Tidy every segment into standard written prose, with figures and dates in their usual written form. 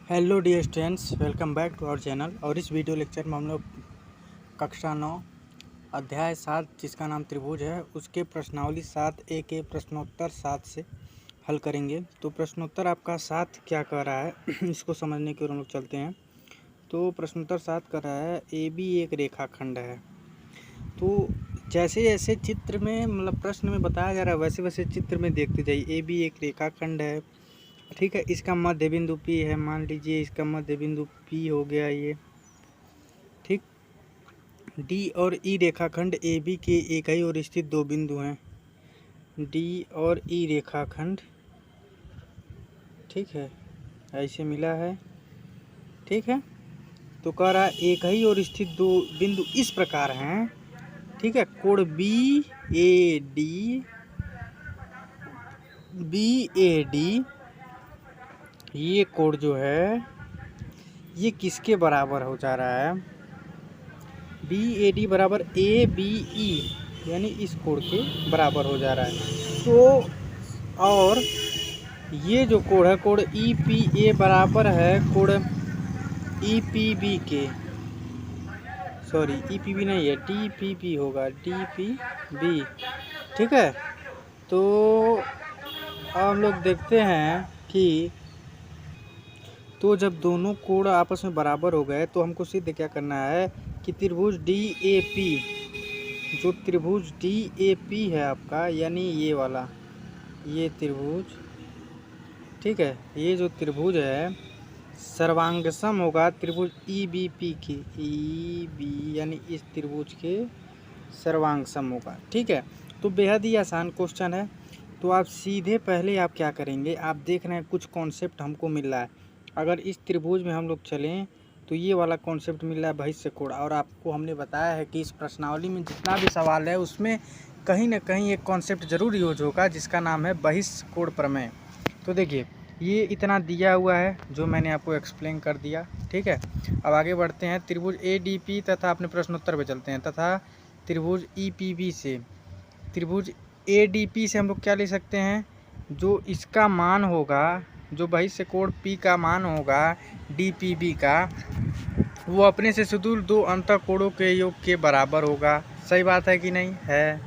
Hello dear students, welcome back to our channel. और इस video lecture में हम लोग कक्षा 9 अध्याय 7 जिसका नाम त्रिभुज है उसके प्रश्नावली 7A के प्रश्नोत्तर 7 से हल करेंगे। तो प्रश्नोत्तर आपका 7 क्या कह रहा है इसको समझने की ओर हम लोग चलते हैं। तो प्रश्नोत्तर 7 कह रहा है AB एक रेखाखंड है। तो जैसे जैसे चित्र में मतलब प्रश्न में बताया जा रहा है वैसे वैसे चित्र में देखते जाइए। AB एक रेखाखंड है, ठीक है। इसका मध्य बिंदु P है, मान लीजिए इसका मध्य बिंदु P हो गया ये, ठीक। D और E रेखाखंड AB के एक ही ओर स्थित दो बिंदु हैं। D और E रेखाखंड, ठीक है, ऐसे मिला है, ठीक है। तो कह रहा है एक ही ओर स्थित दो बिंदु इस प्रकार हैं, ठीक है। कोण BAD ये कोण जो है ये किसके बराबर हो जा रहा है? BAD बराबर ABE, यानी इस कोण के बराबर हो जा रहा है। तो और ये जो कोण है कोण EPA बराबर है कोण EPB के, सॉरी EPB नहीं है, DPB होगा, DPB, ठीक है। तो हम लोग देखते हैं कि तो जब दोनों कोण आपस में बराबर हो गए तो हमको सिद्ध क्या करना है कि त्रिभुज DAP, जो त्रिभुज DAP है आपका, यानी ये वाला ये त्रिभुज, ठीक है, ये जो त्रिभुज है सर्वांगसम होगा त्रिभुज EBP की, EB यानी इस त्रिभुज के सर्वांगसम होगा, ठीक है। तो बेहद ही आसान क्वेश्चन है। तो आप सीधे पहले आप क्या करेंगे, आप देख रहे हैं कुछ कॉन्सेप्ट हमको मिल रहा है। अगर इस त्रिभुज में हम लोग चलें तो ये वाला कॉन्सेप्ट मिल रहा है बहिष्य कोण, और आपको हमने बताया है कि इस प्रश्नावली में जितना भी सवाल है उसमें कहीं ना कहीं एक कॉन्सेप्ट जरूर यूज होगा जिसका नाम है बहिष्य कोण प्रमेय। तो देखिए ये इतना दिया हुआ है जो मैंने आपको एक्सप्लेन कर दिया, ठीक है। अब आगे बढ़ते हैं। त्रिभुज ADP तथा अपने प्रश्नोत्तर पे चलते हैं। तथा त्रिभुज EPB से, त्रिभुज ADP से हम लोग क्या ले सकते हैं, जो इसका मान होगा, जो बहिष्य कोण P का मान होगा DPB का, वो अपने से सुदूर दो अंतःकोणों के योग के बराबर होगा। सही बात है कि नहीं है?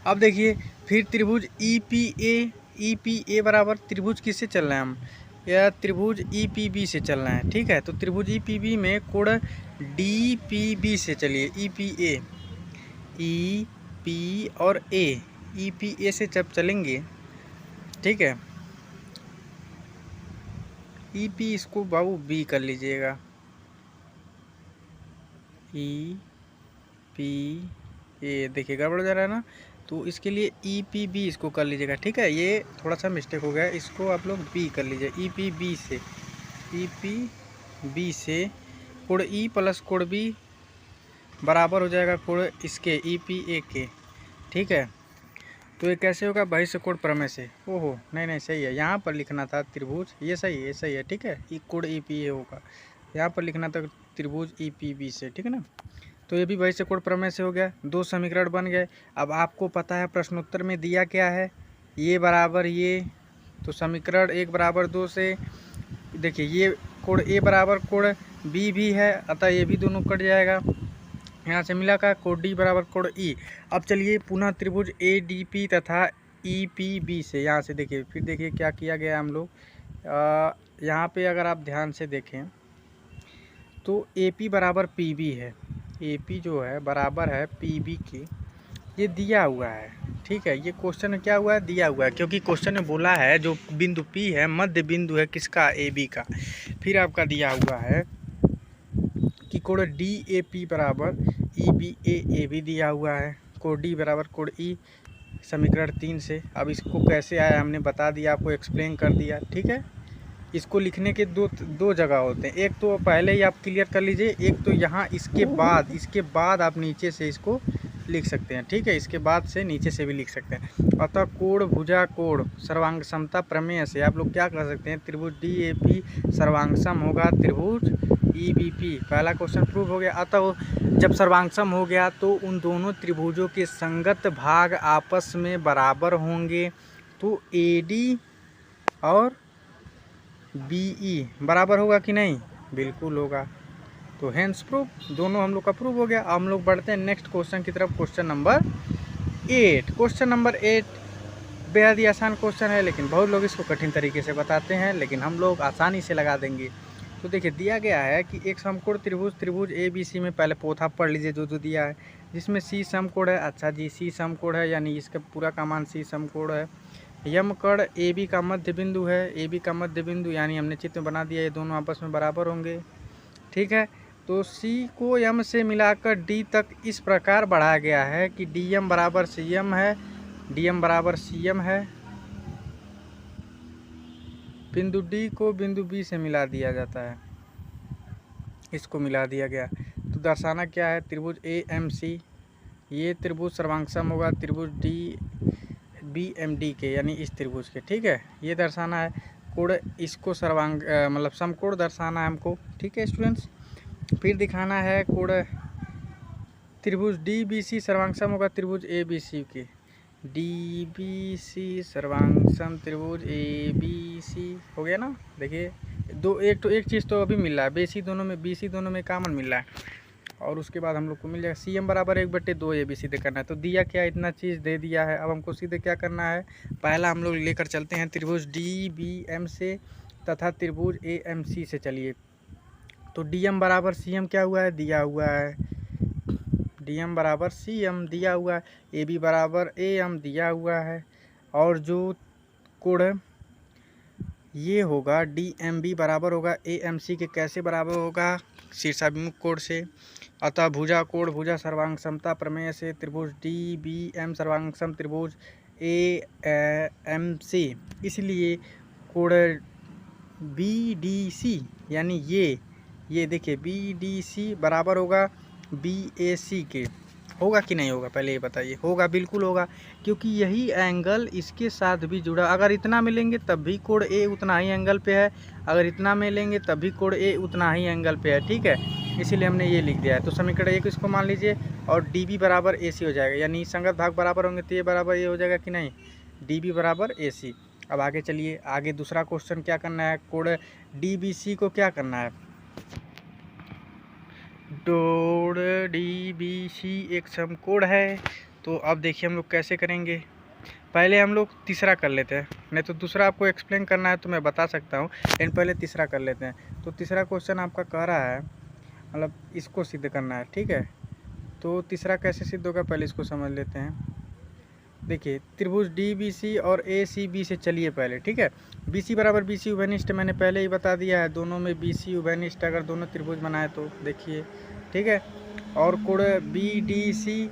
अब देखिए फिर त्रिभुज EPA बराबर त्रिभुज किससे चल रहे हैं हम, या त्रिभुज EPB से चल रहे हैं, ठीक है। तो त्रिभुज EPB में कोण DPB से चलिए, EP और A, EPA से जब चलेंगे, ठीक है, EP इसको बाबू B कर लीजिएगा, EPA देखिए गड़बड़ हो जा रहा है ना, तो इसके लिए EPB इसको कर लीजिएगा, ठीक है। ये थोड़ा सा मिस्टेक हो गया, इसको आप लोग B कर लीजिए। EPB से कोण E प्लस कोण B बराबर हो जाएगा कोण इसके EPA के, ठीक है। तो ये कैसे होगा, बहिष्य कोण प्रमेय से। ओहो नहीं सही है, यहाँ पर लिखना था त्रिभुज, ये सही है, ठीक है। कोण EPA होगा, यहाँ पर लिखना था त्रिभुज EPB से, ठीक है ना। तो ये भी बहिष्य कोण प्रमेय से हो गया, दो समीकरण बन गए। अब आपको पता है प्रश्नोत्तर में दिया क्या है, ये बराबर ये, तो समीकरण 1 बराबर 2 से देखिए ये कोण A बराबर कोण B भी है, अतः ये भी दोनों कट जाएगा। यहाँ से मिला का कोण D बराबर कोण E। अब चलिए पुनः त्रिभुज ADP तथा EPB से, यहाँ से देखिए फिर देखिए क्या किया गया हम लोग। यहाँ पे अगर आप ध्यान से देखें तो AP बराबर PB है, AP जो है बराबर है PB के, ये दिया हुआ है, ठीक है। ये क्वेश्चन में क्या हुआ है, दिया हुआ है, क्योंकि क्वेश्चन में बोला है जो बिंदु P है मध्य बिंदु है किसका, AB का। फिर आपका दिया हुआ है कि कोण DAP बराबर EBA, A भी दिया हुआ है, कोण D बराबर कोण E समीकरण 3 से। अब इसको कैसे आया हमने बता दिया, आपको एक्सप्लेन कर दिया, ठीक है। इसको लिखने के दो जगह होते हैं, एक तो पहले ही आप क्लियर कर लीजिए, एक तो यहाँ इसके बाद आप नीचे से इसको लिख सकते हैं, ठीक है। इसके बाद से नीचे से भी लिख सकते हैं। अतः कोण भुजा कोण सर्वांग समता प्रमेय से आप लोग क्या कर सकते हैं, त्रिभुज DAP सर्वांगसम होगा त्रिभुज EBP, पहला क्वेश्चन प्रूव हो गया। अतः जब सर्वांगसम हो गया तो उन दोनों त्रिभुजों के संगत भाग आपस में बराबर होंगे। तो AD और BE बराबर होगा कि नहीं, बिल्कुल होगा। तो हेंस प्रूफ दोनों हम लोग का प्रूफ हो गया। अब हम लोग बढ़ते हैं नेक्स्ट क्वेश्चन की तरफ, क्वेश्चन नंबर 8। क्वेश्चन नंबर 8 बेहद ही आसान क्वेश्चन है, लेकिन बहुत लोग इसको कठिन तरीके से बताते हैं, लेकिन हम लोग आसानी से लगा देंगे। तो देखिए दिया गया है कि एक समकोण त्रिभुज ABC में, पहले पोथा पढ़ लीजिए जो दिया है, जिसमें C समकोण है। अच्छा जी, C समकोण है यानी इसका पूरा का मान C समकोण है। यम कण AB का मध्य बिंदु है, AB का मध्य बिंदु यानी हमने चित्र में बना दिया, ये दोनों आपस में बराबर होंगे। ठीक है, तो C को M से मिलाकर D तक इस प्रकार बढ़ाया गया है कि DM बराबर CM है, DM बराबर CM है। बिंदु D को बिंदु B से मिला दिया जाता है, इसको मिला दिया गया। तो दर्शाना क्या है, त्रिभुज AMC, ये त्रिभुज सर्वांगसम होगा त्रिभुज DBMD के, यानी इस त्रिभुज के। ठीक है, ये दर्शाना है कोण, इसको सर्वांग मतलब समकोण दर्शाना है हमको। ठीक है स्टूडेंट्स, फिर दिखाना है कोण त्रिभुज DBC सर्वांगसम होगा त्रिभुज ABC के, DBC सर्वांगसम त्रिभुज ABC हो गया ना। देखिए एक चीज़ तो अभी मिल रहा है, BC दोनों में कॉमन मिल रहा है, और उसके बाद हम लोग को मिल जाएगा CM बराबर 1/2 AB सीधे करना है। तो दिया क्या, इतना चीज़ दे दिया है। अब हमको सीधे क्या करना है, पहला हम लोग लेकर चलते हैं त्रिभुज DBM से तथा त्रिभुज AMC से। चलिए, तो DM बराबर CM क्या हुआ है, दिया हुआ है, DM बराबर CM दिया हुआ है, AB बराबर AM दिया हुआ है, और जो कोण ये होगा DMB बराबर होगा AMC के, कैसे बराबर होगा, शीर्षाभिमुख कोण से। अतः भुजा सर्वांग समता प्रमेय से त्रिभुज DBM सर्वांगसम त्रिभुज AMC, इसलिए कोण BDC यानी ये देखिए BDC बराबर होगा BAC के। होगा कि नहीं होगा, पहले ये बताइए। होगा, बिल्कुल होगा, क्योंकि यही एंगल इसके साथ भी जुड़ा। अगर इतना मिलेंगे तब भी कोण A उतना ही एंगल पे है, अगर इतना मिलेंगे तब भी कोण A उतना ही एंगल पे है। ठीक है, इसीलिए हमने ये लिख दिया है। तो समीकरण 1 इसको मान लीजिए, और DB बराबर AC हो जाएगा, यानी संगत भाग बराबर होंगे तो ये बराबर ये हो जाएगा कि नहीं, DB बराबर AC। अब आगे चलिए, आगे दूसरा क्वेश्चन क्या करना है, कोण DBC को क्या करना है, कोण DBC एक समकोण है। तो अब देखिए हम लोग कैसे करेंगे, पहले हम लोग तीसरा कर लेते हैं, नहीं तो दूसरा आपको एक्सप्लेन करना है तो मैं बता सकता हूँ, लेकिन पहले तीसरा कर लेते हैं। तो तीसरा क्वेश्चन आपका कह रहा है, मतलब इसको सिद्ध करना है। ठीक है, तो तीसरा कैसे सिद्ध होगा, पहले इसको समझ लेते हैं। देखिए त्रिभुज DBC और ACB से चलिए पहले। ठीक है, BC बराबर BC उभयनिष्ठ मैंने पहले ही बता दिया है, दोनों में BC उभयनिष्ठ अगर दोनों त्रिभुज बनाए तो देखिए। ठीक है, और कोण BDC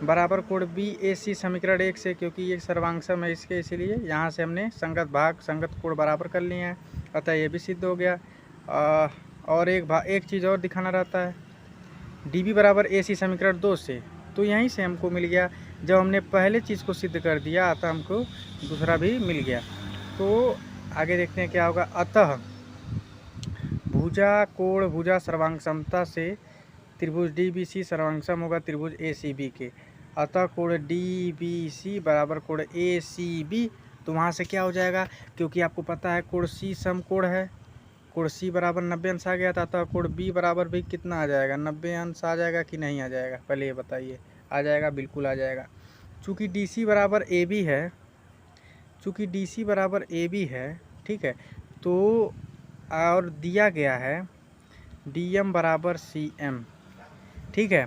बराबर कोण BAC समीकरण 1 से, क्योंकि ये सर्वांगसम है इसके, इसीलिए यहाँ से हमने संगत कोण बराबर कर लिए हैं, अतः ये भी सिद्ध हो गया। और एक चीज़ और दिखाना रहता है, DB बराबर AC समीकरण 2 से, तो यहीं से हमको मिल गया। जब हमने पहले चीज़ को सिद्ध कर दिया अतः हमको दूसरा भी मिल गया। तो आगे देखते हैं क्या होगा। अतः भुजा सर्वांग समता से त्रिभुज DBC सर्वांगसम होगा त्रिभुज ACB के, अतः कोण DBC बराबर कोण ACB। तो वहाँ से क्या हो जाएगा, क्योंकि आपको पता है कोण C समकोण है, कोण C बराबर 90 अंश आ गया था, अतः कोण B बराबर भी कितना आ जाएगा, 90 अंश आ जाएगा कि नहीं आ जाएगा, पहले ये बताइए। आ जाएगा, बिल्कुल आ जाएगा। चूँकि DC बराबर AB है, ठीक है, तो और दिया गया है DM बराबर CM। ठीक है,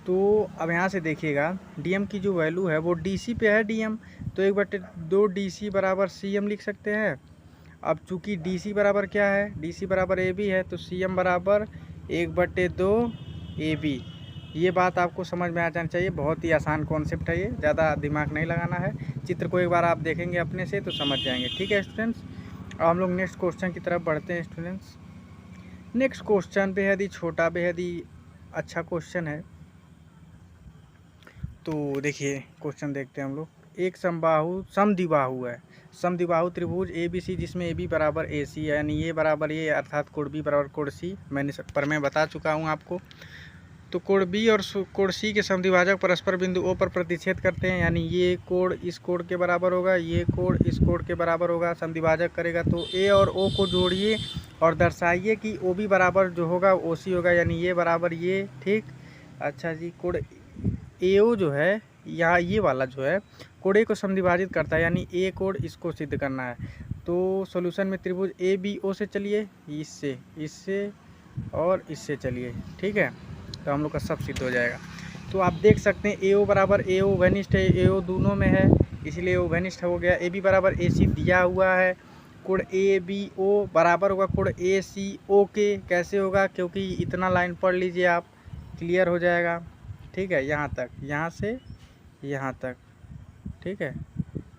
तो अब यहाँ से देखिएगा DM की जो वैल्यू है वो DC पे है DM, तो 1/2 DC बराबर CM लिख सकते हैं। अब चूँकि DC बराबर क्या है, DC बराबर AB है, तो CM बराबर 1/2 AB। ये बात आपको समझ में आ जाना चाहिए, बहुत ही आसान कॉन्सेप्ट है ये, ज़्यादा दिमाग नहीं लगाना है। चित्र को एक बार आप देखेंगे अपने से तो समझ जाएंगे। ठीक है स्टूडेंट्स, अब हम लोग नेक्स्ट क्वेश्चन की तरफ बढ़ते हैं स्टूडेंट्स। नेक्स्ट क्वेश्चन बेहद ही छोटा, बेहद ही अच्छा क्वेश्चन है। तो देखिए क्वेश्चन देखते हैं हम लोग। एक समद्विबाहु है, समद्विबाहु त्रिभुज ABC जिसमें AB बराबर AC है, यानी ये बराबर ये, अर्थात कोण B बराबर कोण C। मैंने पर मैं बता चुका हूँ आपको। तो कोण बी और कोण सी के समद्विभाजक परस्पर बिंदु ओ पर प्रतिच्छेद करते हैं, यानी ये कोण इस कोण के बराबर होगा, ये कोण इस कोण के बराबर होगा। समद्विभाजक करेगा तो ए और ओ को जोड़िए और दर्शाइए कि ओ बी बराबर जो होगा ओ सी होगा, यानी ये बराबर ये। ठीक, अच्छा जी, कोण ए ओ जो है या ये वाला जो है कोण ए को समद्विभाजित करता है, यानी ए कोण इसको सिद्ध करना है। तो सॉल्यूशन में त्रिभुज ए बी ओ से चलिए, इससे और इससे चलिए। ठीक है, तो हम लोग का सब सिद्ध हो जाएगा। तो आप देख सकते हैं ए ओ बराबर ए ओ घनिष्ठ है, ए ओ दोनों में है इसलिए ओ घनिष्ठ हो गया। ए बी बराबर ए सी दिया हुआ है, कोण ए बी ओ बराबर होगा कोण ए सी ओ के। कैसे होगा, क्योंकि इतना लाइन पढ़ लीजिए आप, क्लियर हो जाएगा। ठीक है, यहाँ तक, यहाँ से यहाँ तक, ठीक है,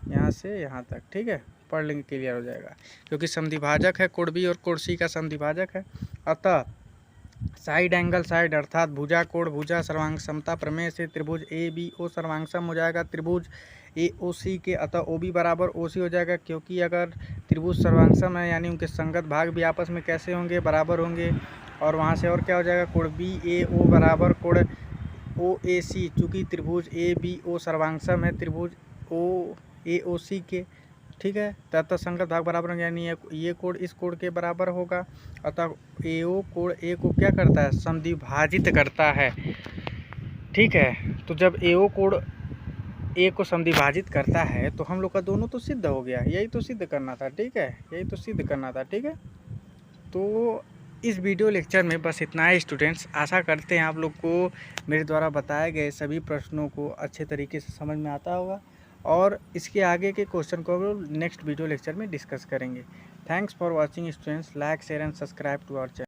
यहाँ से यहाँ तक, ठीक है, पढ़ लेंगे, क्लियर हो जाएगा। क्योंकि समद्विभाजक है, कोण बी और कोण सी का समद्विभाजक है। अतः साइड एंगल साइड अर्थात भुजा कोण भुजा सर्वांग समता प्रमेय से त्रिभुज ए बी ओ सर्वांगसम हो जाएगा त्रिभुज ए ओ सी के। अतः ओ बी बराबर ओ सी हो जाएगा, क्योंकि अगर त्रिभुज सर्वांगसम है यानी उनके संगत भाग भी आपस में कैसे होंगे, बराबर होंगे। और वहाँ से और क्या हो जाएगा, कोण बी ए ओ बराबर कोण ओ ए सी, चूँकि त्रिभुज ए बी ओ सर्वांगसम है त्रिभुज ओ ए ओ सी के। ठीक है, तथा संगत भाग बराबर होंगे, यानी ये कोण इस कोण के बराबर होगा। अतः ए ओ कोण ए को क्या करता है, समद्विभाजित करता है। ठीक है, तो जब ए ओ कोण ए को समद्विभाजित करता है तो हम लोग का दोनों तो सिद्ध हो गया, यही तो सिद्ध करना था। ठीक है, यही तो सिद्ध करना था। ठीक है, तो इस वीडियो लेक्चर में बस इतना है स्टूडेंट्स। आशा करते हैं आप लोग को मेरे द्वारा बताए गए सभी प्रश्नों को अच्छे तरीके से समझ में आता होगा, और इसके आगे के क्वेश्चन को नेक्स्ट वीडियो लेक्चर में डिस्कस करेंगे। Thanks for watching students. Like share and subscribe to our channel.